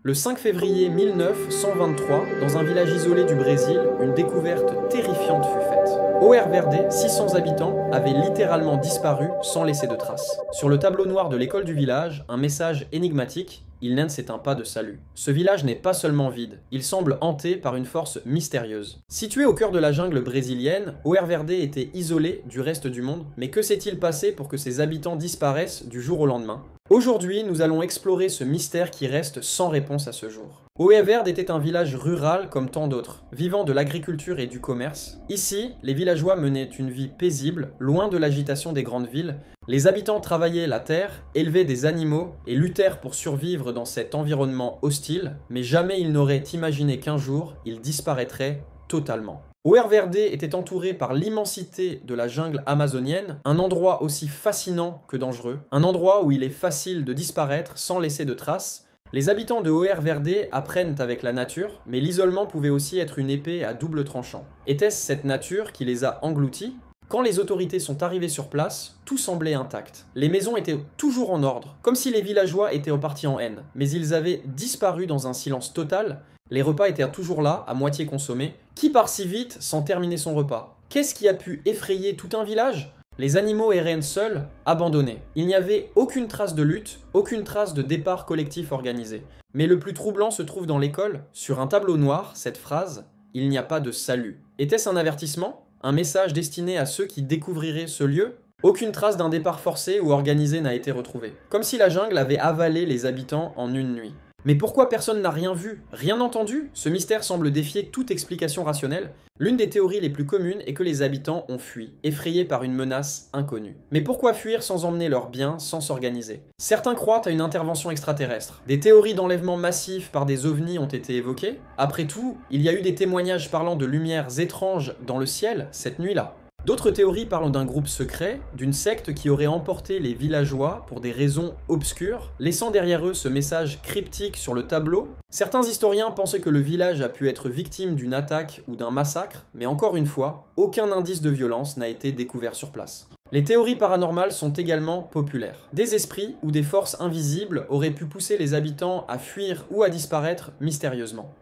Le 5 février 1923, dans un village isolé du Brésil, une découverte terrifiante fut faite. Oer Verde, 600 habitants, avait littéralement disparu sans laisser de traces. Sur le tableau noir de l'école du village, un message énigmatique: il ne s'éteint pas de salut. Ce village n'est pas seulement vide, il semble hanté par une force mystérieuse. Situé au cœur de la jungle brésilienne, Oer Verde était isolé du reste du monde, mais que s'est-il passé pour que ses habitants disparaissent du jour au lendemain? Aujourd'hui, nous allons explorer ce mystère qui reste sans réponse à ce jour. Oer Verde était un village rural comme tant d'autres, vivant de l'agriculture et du commerce. Ici, les villageois menaient une vie paisible, loin de l'agitation des grandes villes. Les habitants travaillaient la terre, élevaient des animaux et luttèrent pour survivre dans cet environnement hostile, mais jamais ils n'auraient imaginé qu'un jour, ils disparaîtraient totalement. Oer Verde était entouré par l'immensité de la jungle amazonienne, un endroit aussi fascinant que dangereux, un endroit où il est facile de disparaître sans laisser de traces. Les habitants de Oer Verde apprennent avec la nature, mais l'isolement pouvait aussi être une épée à double tranchant. Était-ce cette nature qui les a engloutis? Quand les autorités sont arrivées sur place, tout semblait intact. Les maisons étaient toujours en ordre, comme si les villageois étaient repartis en haine, mais ils avaient disparu dans un silence total. Les repas étaient toujours là, à moitié consommés. Qui part si vite sans terminer son repas? Qu'est-ce qui a pu effrayer tout un village? Les animaux erraient seuls, abandonnés. Il n'y avait aucune trace de lutte, aucune trace de départ collectif organisé. Mais le plus troublant se trouve dans l'école. Sur un tableau noir, cette phrase « Il n'y a pas de salut ». Était-ce un avertissement? Un message destiné à ceux qui découvriraient ce lieu? Aucune trace d'un départ forcé ou organisé n'a été retrouvée. Comme si la jungle avait avalé les habitants en une nuit. Mais pourquoi personne n'a rien vu, rien entendu? Ce mystère semble défier toute explication rationnelle. L'une des théories les plus communes est que les habitants ont fui, effrayés par une menace inconnue. Mais pourquoi fuir sans emmener leurs biens, sans s'organiser? Certains croient à une intervention extraterrestre. Des théories d'enlèvement massif par des ovnis ont été évoquées. Après tout, il y a eu des témoignages parlant de lumières étranges dans le ciel cette nuit-là. D'autres théories parlent d'un groupe secret, d'une secte qui aurait emporté les villageois pour des raisons obscures, laissant derrière eux ce message cryptique sur le tableau. Certains historiens pensaient que le village a pu être victime d'une attaque ou d'un massacre, mais encore une fois, aucun indice de violence n'a été découvert sur place. Les théories paranormales sont également populaires. Des esprits ou des forces invisibles auraient pu pousser les habitants à fuir ou à disparaître mystérieusement.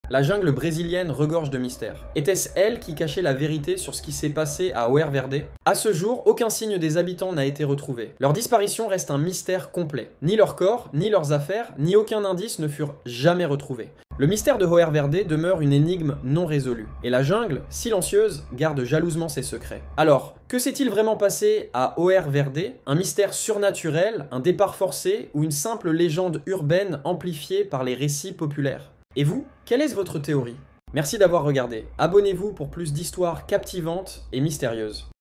La jungle brésilienne regorge de mystères. Était-ce elle qui cachait la vérité sur ce qui s'est passé à Oer Verde? À ce jour, aucun signe des habitants n'a été retrouvé. Leur disparition reste un mystère complet. Ni leur corps, ni leurs affaires, ni aucun indice ne furent jamais retrouvés. Le mystère de Oer Verde demeure une énigme non résolue. Et la jungle, silencieuse, garde jalousement ses secrets. Alors, que s'est-il vraiment passé à Oer Verde? Un mystère surnaturel, un départ forcé ou une simple légende urbaine amplifiée par les récits populaires? Et vous, quelle est votre théorie? Merci d'avoir regardé. Abonnez-vous pour plus d'histoires captivantes et mystérieuses.